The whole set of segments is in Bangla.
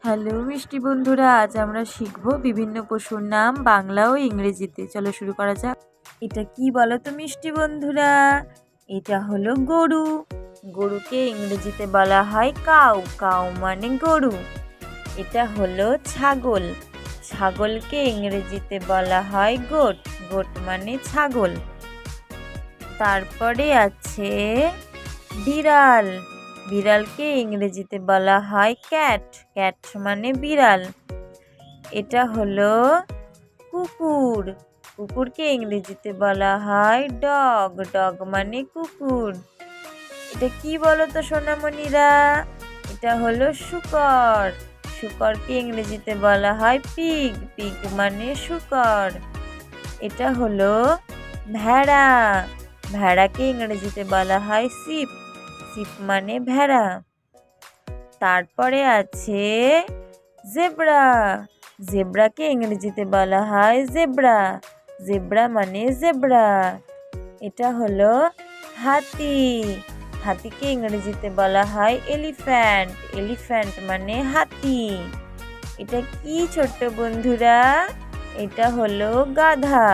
হ্যালো মিষ্টি বন্ধুরা, আজ আমরা শিখব বিভিন্ন পশুর নাম বাংলা ও ইংরেজিতে। চলো শুরু করা যাক। এটা কি বলো তো মিষ্টি বন্ধুরা? এটা হলো গরু। গরুকে ইংরেজিতে বলা হয় কাউ। কাউ মানে গরু। এটা হলো ছাগল। ছাগলকে ইংরেজিতে বলা হয় গোট। গোট মানে ছাগল। তারপরে আছে বিড়াল। বিড়ালকে ইংরেজিতে বলা হয় ক্যাট। ক্যাট মানে বিড়াল। এটা হলো কুকুর। কুকুরকে ইংরেজিতে বলা হয় ডগ। ডগ মানে কুকুর। এটা কি বলো তো সোনামণিরা? এটা হলো শূকর। শূকরকে ইংরেজিতে বলা হয় পিগ। পিগ মানে শূকর। এটা হলো ভেড়া। ভেড়াকে ইংরেজিতে বলা হয় শিপ। শিপ মানে ভেড়া। তারপরে আছে জেব্রা। জেব্রাকে ইংরেজিতে বলা হয় জেব্রা। জেব্রা মানে জেব্রা। এটা হলো হাতি। হাতিকে ইংরেজিতে বলা হয় এলিফ্যান্ট। এলিফ্যান্ট মানে হাতি। এটা কি ছোট্ট বন্ধুরা? এটা হলো গাধা।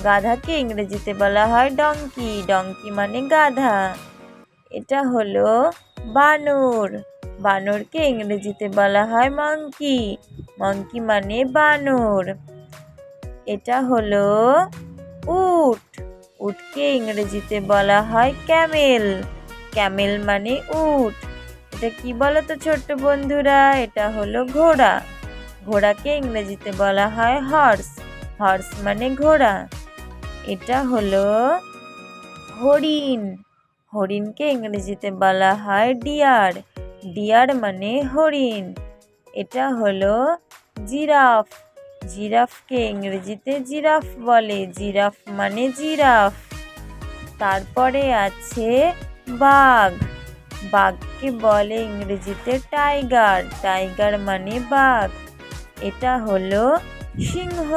গাধাকে ইংরেজিতে বলা হয় ডঙ্কি। ডঙ্কি মানে গাধা। এটা হলো বানর। বানরকে ইংরেজিতে বলা হয় মাংকি। মাংকি মানে বানর। এটা হলো উট। উটকে ইংরেজিতে বলা হয় ক্যামেল। ক্যামেল মানে উট। এটা কি বলো তো ছোট্ট বন্ধুরা? এটা হলো ঘোড়া। ঘোড়াকে ইংরেজিতে বলা হয় হর্স। হর্স মানে ঘোড়া। এটা হলো হরিণ। হরিণকে ইংরেজিতে বলা হয় ডিয়ার। ডিয়ার মানে হরিণ। এটা হলো জিরাফ। জিরাফকে ইংরেজিতে জিরাফ বলে। জিরাফ মানে জিরাফ। তারপরে আছে বাঘ। বাঘকে বলে ইংরেজিতে টাইগার। টাইগার মানে বাঘ। এটা হলো সিংহ।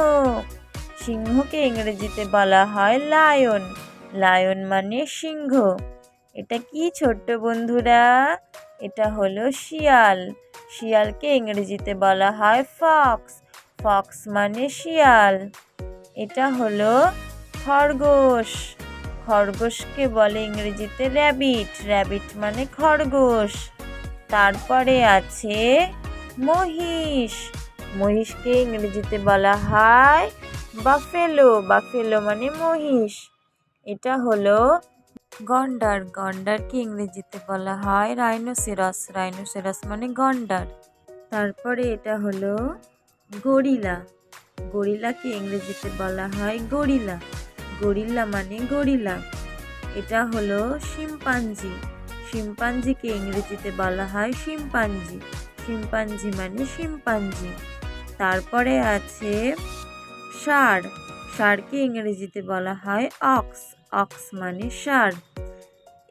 সিংহকে ইংরেজিতে বলা হয় লায়ন। লায়ন মানে সিংহ। এটা কি ছোট্ট বন্ধুরা? এটা হলো শিয়াল। শিয়ালকে ইংরেজিতে বলা হয় ফক্স। ফক্স মানে শিয়াল। এটা হলো খরগোশ। খরগোশকে বলে ইংরেজিতে র্যাবিট। র্যাবিট মানে খরগোশ। তারপরে আছে মহিষ। মহিষকে ইংরেজিতে বলা হয় বাফেলো। বাফেলো মানে মহিষ। এটা হলো গন্ডার। গন্ডারকে ইংরেজিতে বলা হয় রাইনোসেরাস। রাইনোসেরাস মানে গন্ডার। তারপরে এটা হলো গরিলা। গরিলাকে ইংরেজিতে বলা হয় গরিলা। গরিলা মানে গরিলা। এটা হলো শিম্পাঞ্জি। শিম্পাঞ্জিকে ইংরেজিতে বলা হয় শিম্পাঞ্জি। শিম্পাঞ্জি মানে শিম্পাঞ্জি। তারপরে আছে ষাঁড়। ষাঁড়কে ইংরেজিতে বলা হয় অক্স। অক্স মানে ষাঁড়।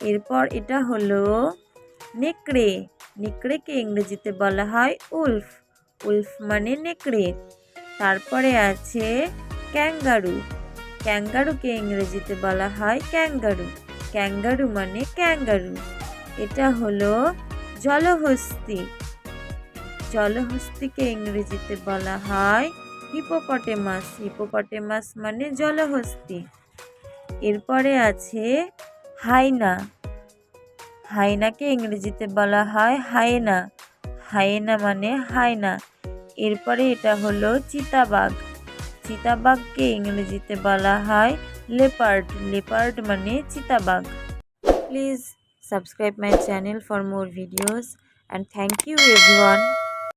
এরপর এটা হলো নেকড়ে। নেকড়েকে ইংরেজিতে বলা হয় উলফ। উলফ মানে নেকড়ে। তারপরে আছে ক্যাঙ্গারু। ক্যাঙ্গারুকে ইংরেজিতে বলা হয় ক্যাঙ্গারু। ক্যাঙ্গারু মানে ক্যাঙ্গারু। এটা হলো জলহস্তী। জলহস্তিকে ইংরেজিতে বলা হয় হিপোপটেমাস। হিপোপটেমাস মানে জলহস্তী। এরপরে আছে হাইনা। হাইনাকে ইংরেজিতে বলা হয় হায়েনা। হায়েনা মানে হায়না। এরপরে এটা হলো চিতাবাঘ। চিতাবাঘকে ইংরেজিতে বলা হয় লেপার্ড। লেপার্ড মানে চিতাবাঘ। Please subscribe my channel for more videos and thank you everyone.